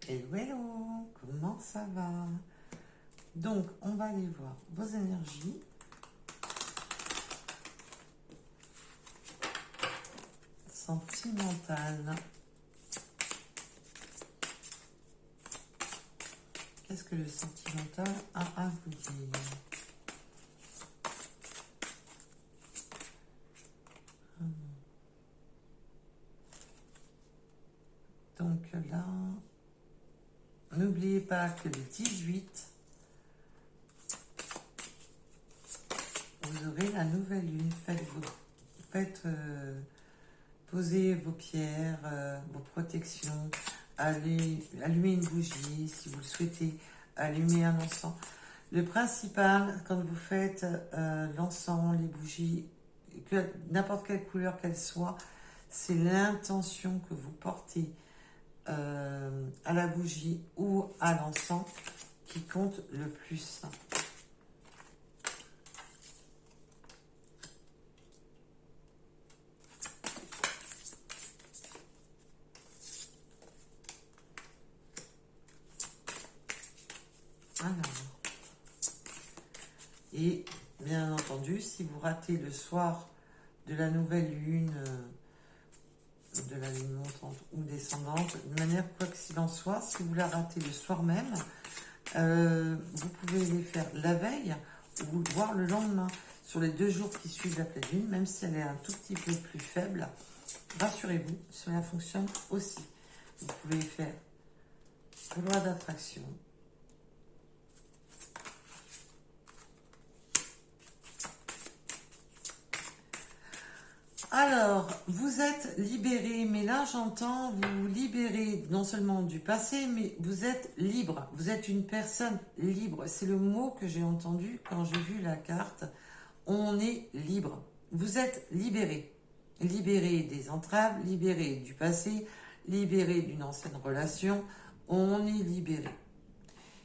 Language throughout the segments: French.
Hello, hello, comment ça va? Donc, on va aller voir vos énergies. Sentimentales. Qu'est-ce que le sentimental a à vous dire? Donc là, n'oubliez pas que le 18, vous aurez la nouvelle lune. Posez vos pierres, vos protections, allumez une bougie si vous le souhaitez, allumez un encens. Le principal, quand vous faites l'encens, les bougies, n'importe quelle couleur qu'elle soit, c'est l'intention que vous portez à la bougie ou à l'encens qui compte le plus. Alors, et bien entendu, si vous ratez le soir de la nouvelle lune, de la lune montante ou descendante, de manière quoi qu'il en soit, si vous la ratez le soir même, vous pouvez les faire la veille ou voir le lendemain, sur les 2 jours qui suivent la pleine lune, même si elle est un tout petit peu plus faible. Rassurez-vous, cela fonctionne aussi. Vous pouvez faire loi d'attraction. Alors, vous êtes libéré, mais là j'entends vous vous libérer non seulement du passé, mais vous êtes libre. Vous êtes une personne libre. C'est le mot que j'ai entendu quand j'ai vu la carte. On est libre. Vous êtes libéré. Libéré des entraves, libéré du passé, libéré d'une ancienne relation. On est libéré.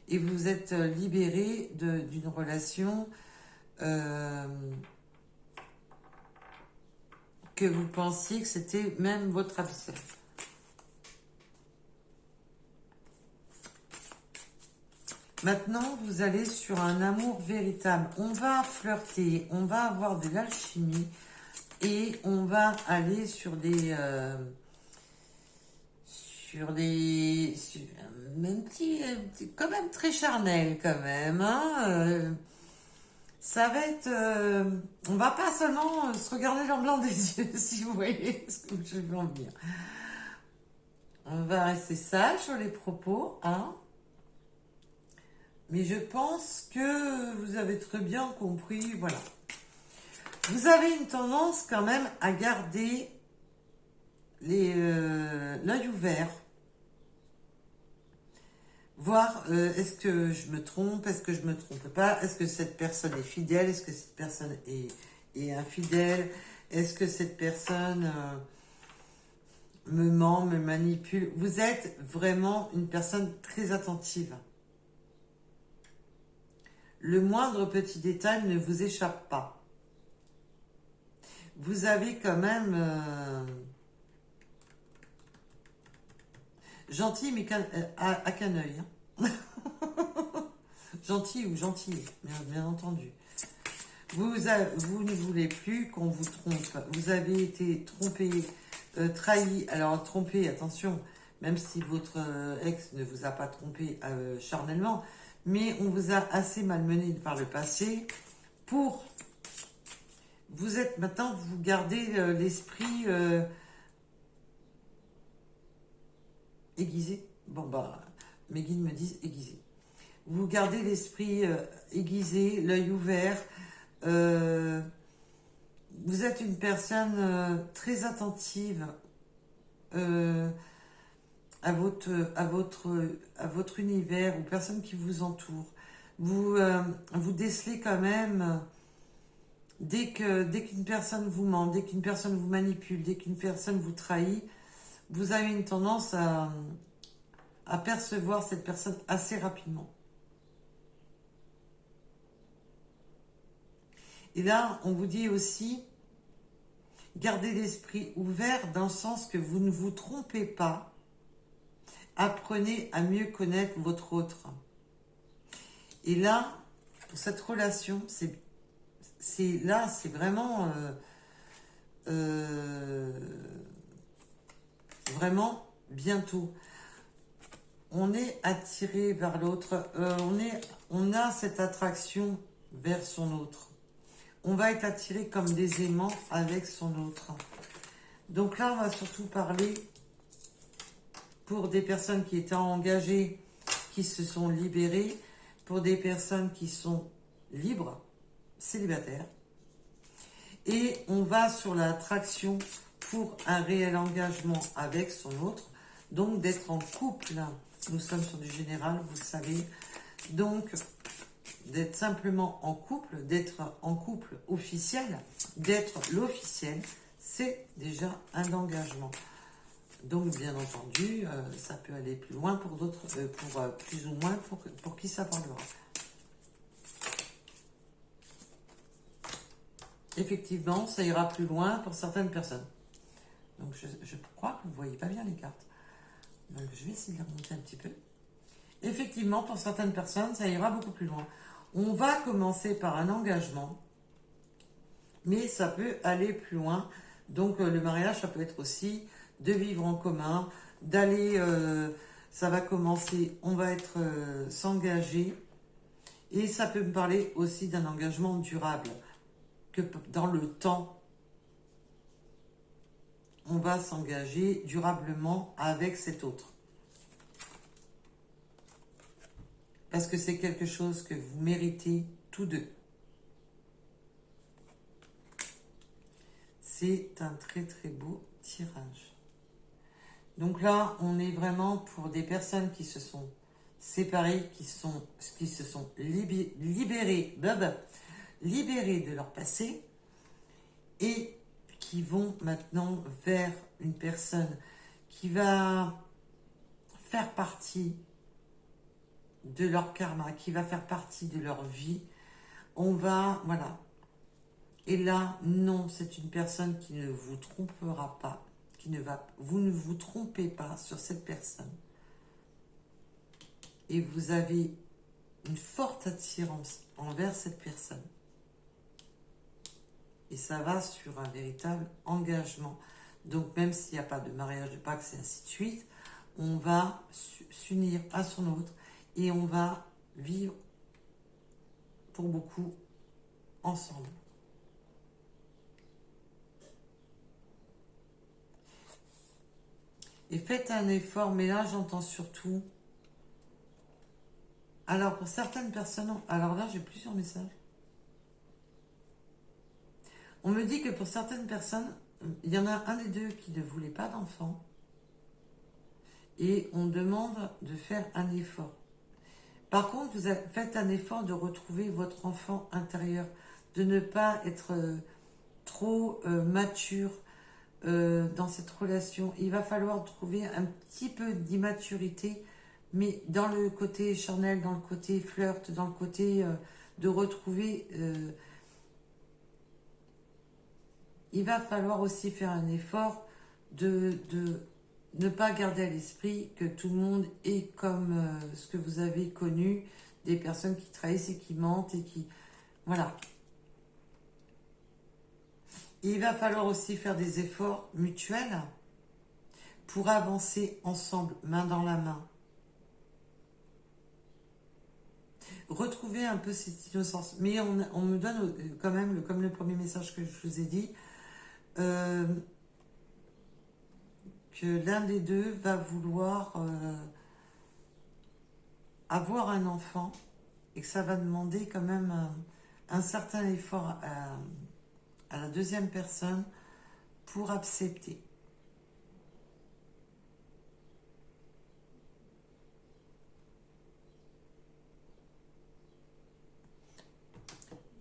Et vous êtes libéré d'une relation que vous pensiez que c'était même votre adversaire. Maintenant, vous allez sur un amour véritable. On va flirter, on va avoir de l'alchimie et on va aller sur des... quand même très charnel quand même. Hein, ça va être... on va pas seulement se regarder dans le blanc des yeux, si vous voyez ce que je veux en dire. On va rester sage sur les propos, hein. Mais je pense que vous avez très bien compris, voilà. Vous avez une tendance quand même à garder l'œil ouvert. Voir est-ce que je me trompe, est-ce que je me trompe pas, est-ce que cette personne est fidèle, est-ce que cette personne est infidèle, est-ce que cette personne me ment, me manipule. Vous êtes vraiment une personne très attentive. Le moindre petit détail ne vous échappe pas. Vous avez quand même... gentil, mais à qu'un œil. Hein. Gentil ou gentil, bien entendu. Vous ne voulez plus qu'on vous trompe. Vous avez été trompé, trahi. Alors, trompé, attention, même si votre ex ne vous a pas trompé charnellement, mais on vous a assez malmené par le passé pour... Vous êtes maintenant, vous gardez l'esprit aiguisé. Bon, bah, mes guides me disent aiguisé. Vous gardez l'esprit aiguisé, l'œil ouvert. Vous êtes une personne très attentive à votre univers, aux personnes qui vous entourent. Vous décelez quand même dès qu'une personne vous ment, dès qu'une personne vous manipule, dès qu'une personne vous trahit, vous avez une tendance à percevoir cette personne assez rapidement. Et là, on vous dit aussi, gardez l'esprit ouvert dans le sens que vous ne vous trompez pas apprenez à mieux connaître votre autre. Et là, pour cette relation, c'est vraiment, vraiment bientôt. On est attiré vers l'autre, on a cette attraction vers son autre. On va être attiré comme des aimants avec son autre. Donc là, on va surtout parler pour des personnes qui étaient engagées, qui se sont libérées, pour des personnes qui sont libres, célibataires. Et on va sur l'attraction pour un réel engagement avec son autre, donc d'être en couple. Nous sommes sur du général, vous le savez. Donc, d'être simplement en couple, d'être en couple officiel, d'être l'officiel, c'est déjà un engagement. Donc, bien entendu, ça peut aller plus loin pour d'autres, pour plus ou moins pour qui ça parlera. Effectivement, ça ira plus loin pour certaines personnes. Donc, je crois que vous ne voyez pas bien les cartes. Donc, je vais essayer de les remonter un petit peu. Effectivement, pour certaines personnes, ça ira beaucoup plus loin. On va commencer par un engagement, mais ça peut aller plus loin. Donc, le mariage, ça peut être aussi de vivre en commun, d'aller, ça va commencer, on va être s'engager, et ça peut me parler aussi d'un engagement durable, que dans le temps, on va s'engager durablement avec cet autre. Parce que c'est quelque chose que vous méritez tous deux. C'est un très très beau tirage. Donc là, on est vraiment pour des personnes qui se sont séparées, qui se sont libérées de leur passé et qui vont maintenant vers une personne qui va faire partie de leur karma, qui va faire partie de leur vie. On va, voilà. Et là, non, c'est une personne qui ne vous trompera pas, vous ne vous trompez pas sur cette personne. Et vous avez une forte attirance envers cette personne. Et ça va sur un véritable engagement. Donc, même s'il n'y a pas de mariage de Pax et ainsi de suite, on va s'unir à son autre et on va vivre pour beaucoup ensemble. Et faites un effort, mais là j'entends surtout. Alors pour certaines personnes, alors là j'ai plusieurs messages. On me dit que pour certaines personnes, il y en a un des deux qui ne voulait pas d'enfant. Et on demande de faire un effort. Par contre, vous faites un effort de retrouver votre enfant intérieur, de ne pas être trop mature dans cette relation. Il va falloir trouver un petit peu d'immaturité, mais dans le côté charnel, dans le côté flirt, dans le côté de retrouver... il va falloir aussi faire un effort de ne pas garder à l'esprit que tout le monde est comme ce que vous avez connu, des personnes qui trahissent et qui mentent et qui... Voilà. Il va falloir aussi faire des efforts mutuels pour avancer ensemble, main dans la main. Retrouver un peu cette innocence. Mais on me donne quand même, comme le premier message que je vous ai dit, que l'un des deux va vouloir avoir un enfant et que ça va demander quand même un certain effort à la deuxième personne pour accepter.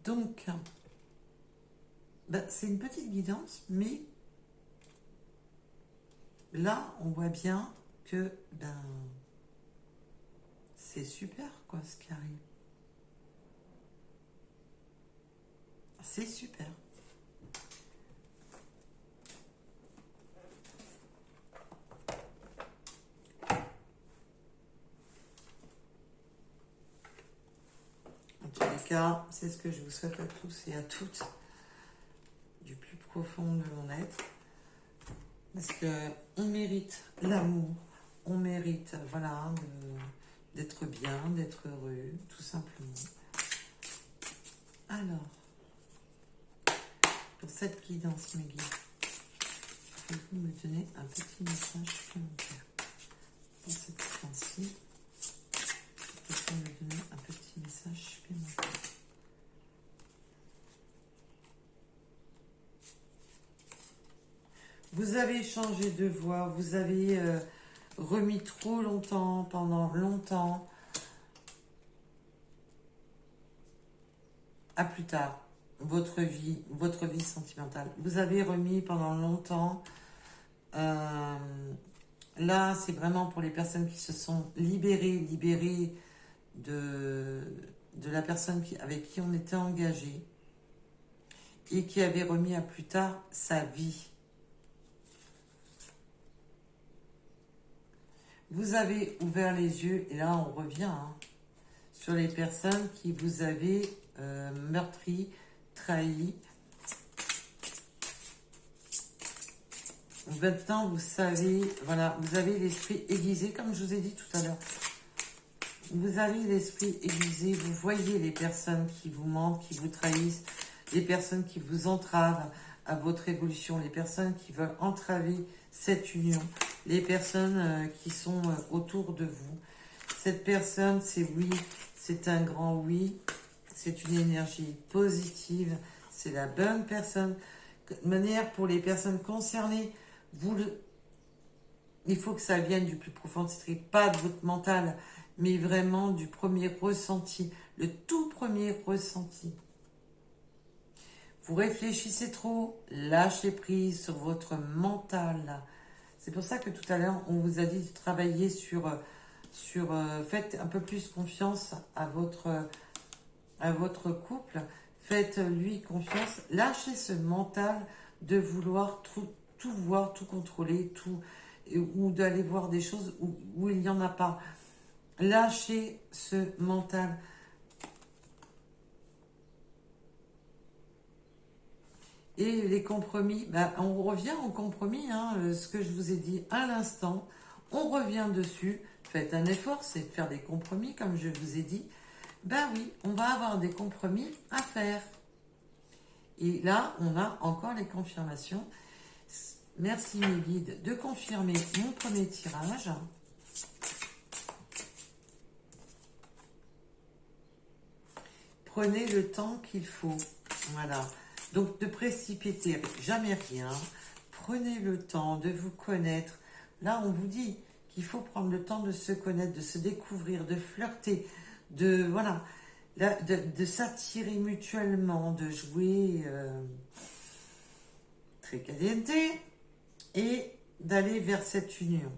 Donc, c'est une petite guidance, mais là, on voit bien que c'est super, quoi, ce qui arrive. C'est super. tous les cas, c'est ce que je vous souhaite à tous et à toutes, du plus profond de mon être. Parce qu'on mérite l'amour, on mérite, voilà, d'être bien, d'être heureux, tout simplement. Alors, pour cette guidance, mes guides, pouvez-vous me donner un petit message supplémentaire pour cette guidance-ci? Pouvez-vous me donner un petit message supplémentaire? Vous avez changé de voie, vous avez remis trop longtemps, pendant longtemps, à plus tard, votre vie sentimentale. Vous avez remis pendant longtemps. Là, c'est vraiment pour les personnes qui se sont libérées de la personne avec qui on était engagé et qui avait remis à plus tard sa vie. Vous avez ouvert les yeux, et là on revient sur les personnes qui vous avaient meurtri, trahi. Maintenant vous savez, voilà, vous avez l'esprit aiguisé, comme je vous ai dit tout à l'heure. Vous avez l'esprit aiguisé, vous voyez les personnes qui vous mentent, qui vous trahissent, les personnes qui vous entravent à votre évolution, les personnes qui veulent entraver cette union, les personnes qui sont autour de vous. Cette personne, c'est oui, c'est un grand oui, c'est une énergie positive, c'est la bonne personne. De manière, pour les personnes concernées, il faut que ça vienne du plus profond de votre être, pas de votre mental, mais vraiment du premier ressenti, le tout premier ressenti. Vous réfléchissez trop, lâchez prise sur votre mental. C'est pour ça que tout à l'heure, on vous a dit de travailler faites un peu plus confiance à votre couple. Faites-lui confiance. Lâchez ce mental de vouloir tout voir, tout contrôler, ou d'aller voir des choses où il n'y en a pas. Lâchez ce mental. Et les compromis, on revient au compromis, ce que je vous ai dit à l'instant, on revient dessus, faites un effort, c'est de faire des compromis, comme je vous ai dit. Oui, on va avoir des compromis à faire. Et là, on a encore les confirmations. Merci mes guides de confirmer mon premier tirage. Prenez le temps qu'il faut, voilà. Donc, ne précipitez jamais rien. Prenez le temps de vous connaître. Là, on vous dit qu'il faut prendre le temps de se connaître, de se découvrir, de flirter, de s'attirer mutuellement, de jouer très caliente et d'aller vers cette union.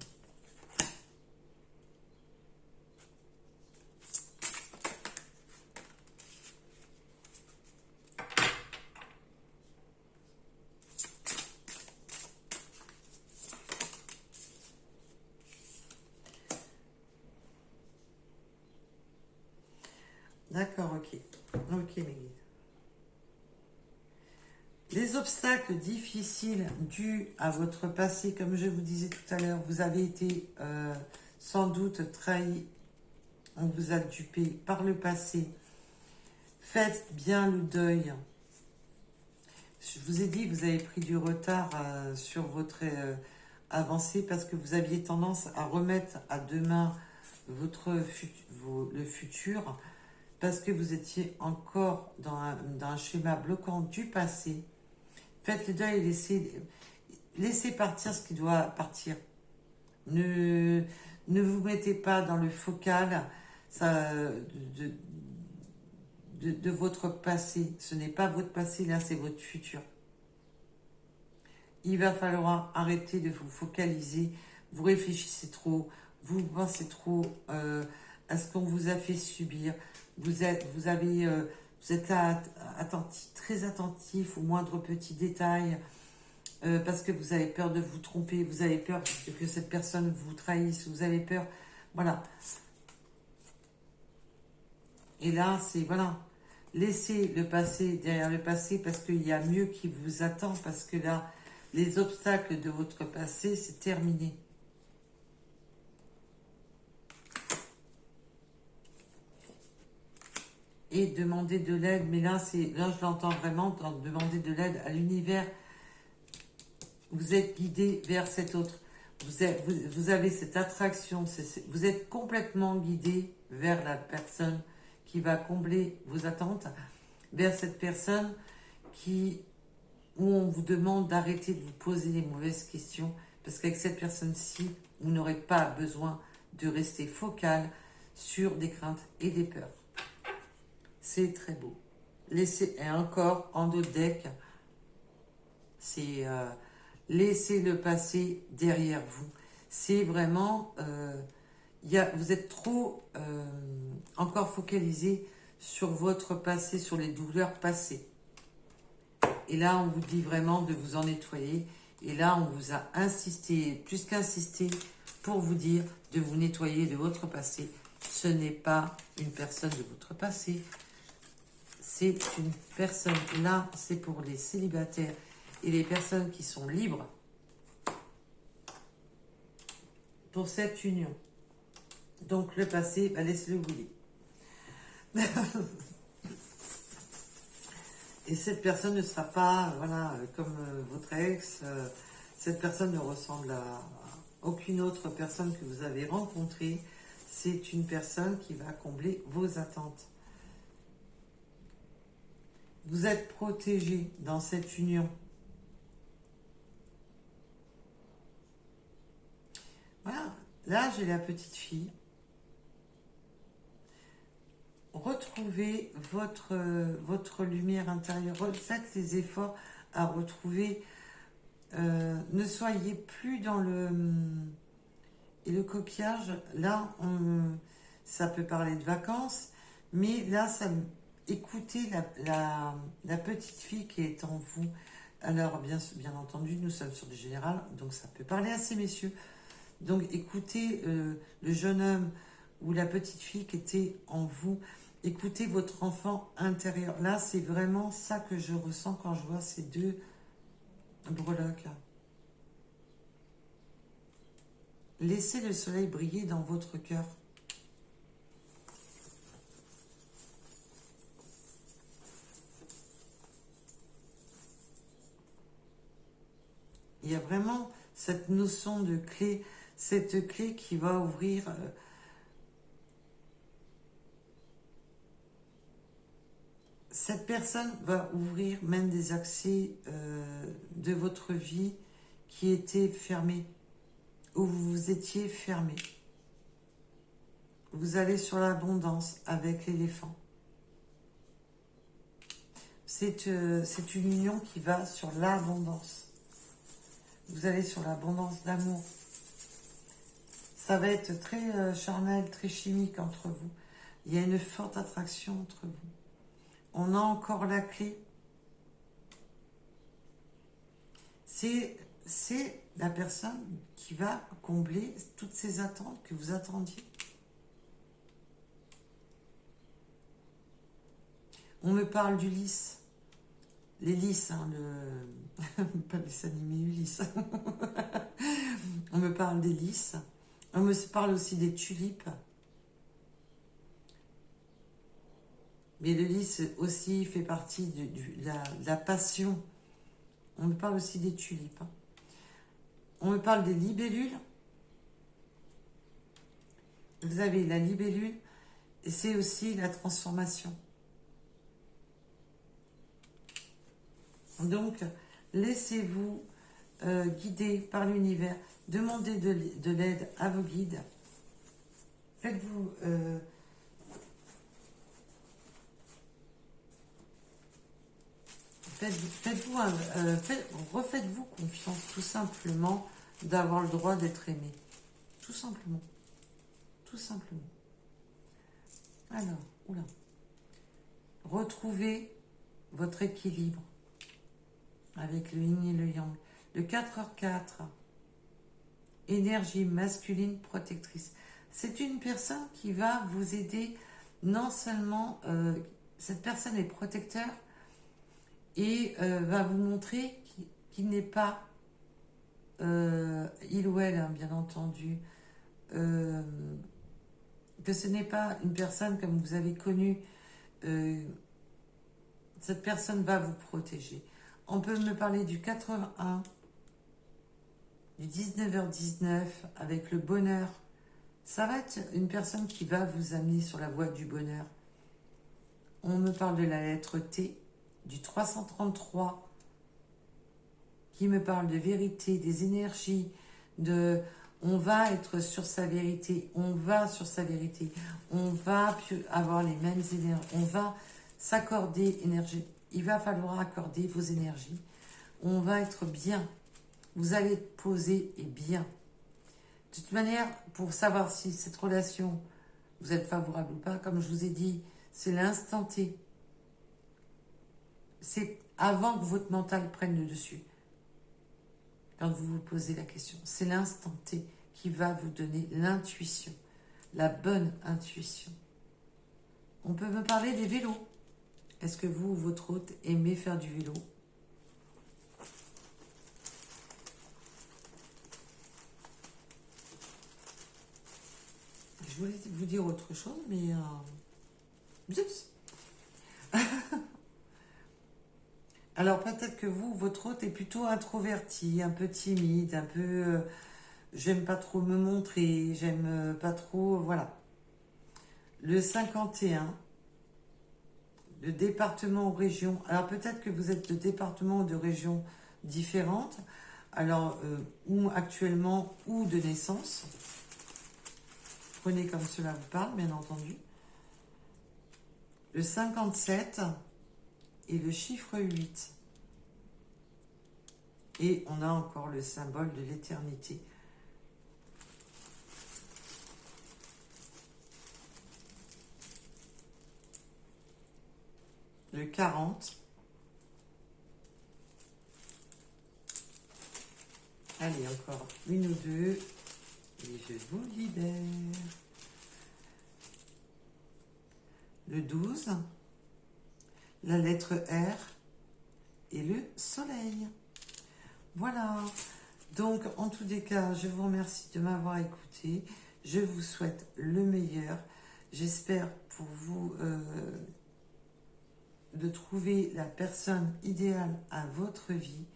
D'accord, ok. Ok, mes guides. Les obstacles difficiles dus à votre passé, comme je vous disais tout à l'heure, vous avez été sans doute trahi, on vous a dupé par le passé. Faites bien le deuil. Je vous ai dit, vous avez pris du retard sur votre avancée parce que vous aviez tendance à remettre à demain le futur, parce que vous étiez encore dans un schéma bloquant du passé. Faites le deuil et laissez partir ce qui doit partir. Ne vous mettez pas dans le focal de votre passé. Ce n'est pas votre passé, là, c'est votre futur. Il va falloir arrêter de vous focaliser. Vous réfléchissez trop, vous pensez trop à ce qu'on vous a fait subir. Vous êtes là très attentif aux moindres petits détails parce que vous avez peur de vous tromper, vous avez peur que cette personne vous trahisse, vous avez peur, voilà. Et là, Laissez le passé derrière le passé parce qu'il y a mieux qui vous attend, parce que là, les obstacles de votre passé, c'est terminé. Et demander de l'aide, mais là, je l'entends vraiment, demander de l'aide à l'univers. Vous êtes guidé vers cet autre. Vous avez cette attraction, vous êtes complètement guidé vers la personne qui va combler vos attentes, vers cette personne où on vous demande d'arrêter de vous poser les mauvaises questions, parce qu'avec cette personne-ci, vous n'aurez pas besoin de rester focal sur des craintes et des peurs. C'est très beau. Laissez, et encore en dos de deck, c'est laissez le passé derrière vous. C'est vraiment, vous êtes trop encore focalisé sur votre passé, sur les douleurs passées. Et là, on vous dit vraiment de vous en nettoyer. Et là, on vous a insisté, plus qu'insisté, pour vous dire de vous nettoyer de votre passé. Ce n'est pas une personne de votre passé. C'est une personne, là, c'est pour les célibataires et les personnes qui sont libres pour cette union. Donc, le passé, laissez-le bouler. Et cette personne ne sera pas, voilà, comme votre ex. Cette personne ne ressemble à aucune autre personne que vous avez rencontrée. C'est une personne qui va combler vos attentes. Vous êtes protégé dans cette union. Voilà, là j'ai la petite fille. Retrouvez votre lumière intérieure. Faites les efforts à retrouver. Ne soyez plus dans le coquillage. Là, ça peut parler de vacances, mais là, écoutez la petite fille qui est en vous. Alors, bien entendu, nous sommes sur du général, donc ça peut parler à ces messieurs. Donc, écoutez le jeune homme ou la petite fille qui était en vous. Écoutez votre enfant intérieur. Là, c'est vraiment ça que je ressens quand je vois ces deux breloques. Laissez le soleil briller dans votre cœur. Il y a vraiment cette notion de clé, cette clé qui va ouvrir cette personne va ouvrir même des accès de votre vie qui étaient fermés, où vous étiez fermé. Vous allez sur l'abondance avec l'éléphant. C'est une union qui va sur l'abondance. Vous allez sur l'abondance d'amour. Ça va être très charnel, très chimique entre vous. Il y a une forte attraction entre vous. On a encore la clé. C'est la personne qui va combler toutes ces attentes que vous attendiez. On me parle du lys. Les lys, hein, pas les animés Ulysse. On me parle des lys. On me parle aussi des tulipes. Mais le lys aussi fait partie de la passion. On me parle aussi des tulipes. On me parle des libellules. Vous avez la libellule et c'est aussi la transformation. Donc, laissez-vous guider par l'univers. Demandez de l'aide à vos guides. Faites-vous... refaites-vous confiance, tout simplement, d'avoir le droit d'être aimé. Tout simplement. Tout simplement. Alors, oula. Retrouvez votre équilibre avec le yin et le yang. Le 4h4, énergie masculine protectrice. C'est une personne qui va vous aider non seulement... cette personne est protecteur et va vous montrer qu'il n'est pas, il ou elle, hein, bien entendu, que ce n'est pas une personne comme vous avez connu. Cette personne va vous protéger. On peut me parler du 81, du 19h19 avec le bonheur. Ça va être une personne qui va vous amener sur la voie du bonheur. On me parle de la lettre T, du 333, qui me parle de vérité, des énergies, de on va être sur sa vérité, on va sur sa vérité, on va avoir les mêmes énergies, on va s'accorder énergie. Il va falloir accorder vos énergies. On va être bien. Vous allez être posé et bien. De toute manière, pour savoir si cette relation, vous êtes favorable ou pas, comme je vous ai dit, c'est l'instant T. C'est avant que votre mental prenne le dessus. Quand vous vous posez la question, c'est l'instant T qui va vous donner l'intuition, la bonne intuition. On peut me parler des vélos. Est-ce que vous ou votre hôte aimez faire du vélo? Je voulais vous dire autre chose, mais... Alors peut-être que vous, votre hôte est plutôt introverti, un peu timide, un peu... j'aime pas trop me montrer, j'aime pas trop... Voilà. Le 51, de département ou région. Alors peut-être que vous êtes de département ou de région différentes. Alors, ou actuellement, ou de naissance. Prenez comme cela vous parle, bien entendu. Le 57 et le chiffre 8. Et on a encore le symbole de l'éternité. Le 40. Allez, encore une ou deux. Et je vous libère. Le 12. La lettre R. Et le soleil. Voilà. Donc, en tous les cas, je vous remercie de m'avoir écouté. Je vous souhaite le meilleur. J'espère pour vous... de trouver la personne idéale à votre vie,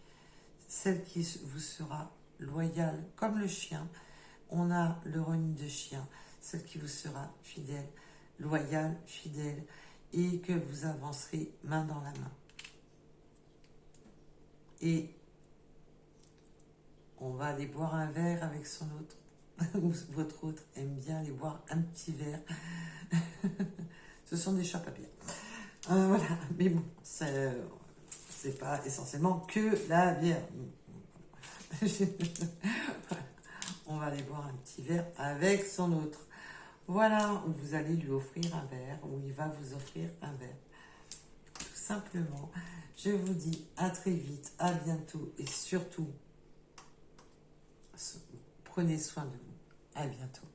celle qui vous sera loyale comme le chien. On a le rhume de chien, celle qui vous sera fidèle, loyale, fidèle, et que vous avancerez main dans la main. Et on va aller boire un verre avec son autre. Votre autre aime bien aller boire un petit verre. Ce sont des chats papiers. Voilà, mais bon, c'est pas essentiellement que la bière. On va aller boire un petit verre avec son autre. Voilà, où vous allez lui offrir un verre, ou il va vous offrir un verre. Tout simplement, je vous dis à très vite, à bientôt, et surtout, prenez soin de vous. À bientôt.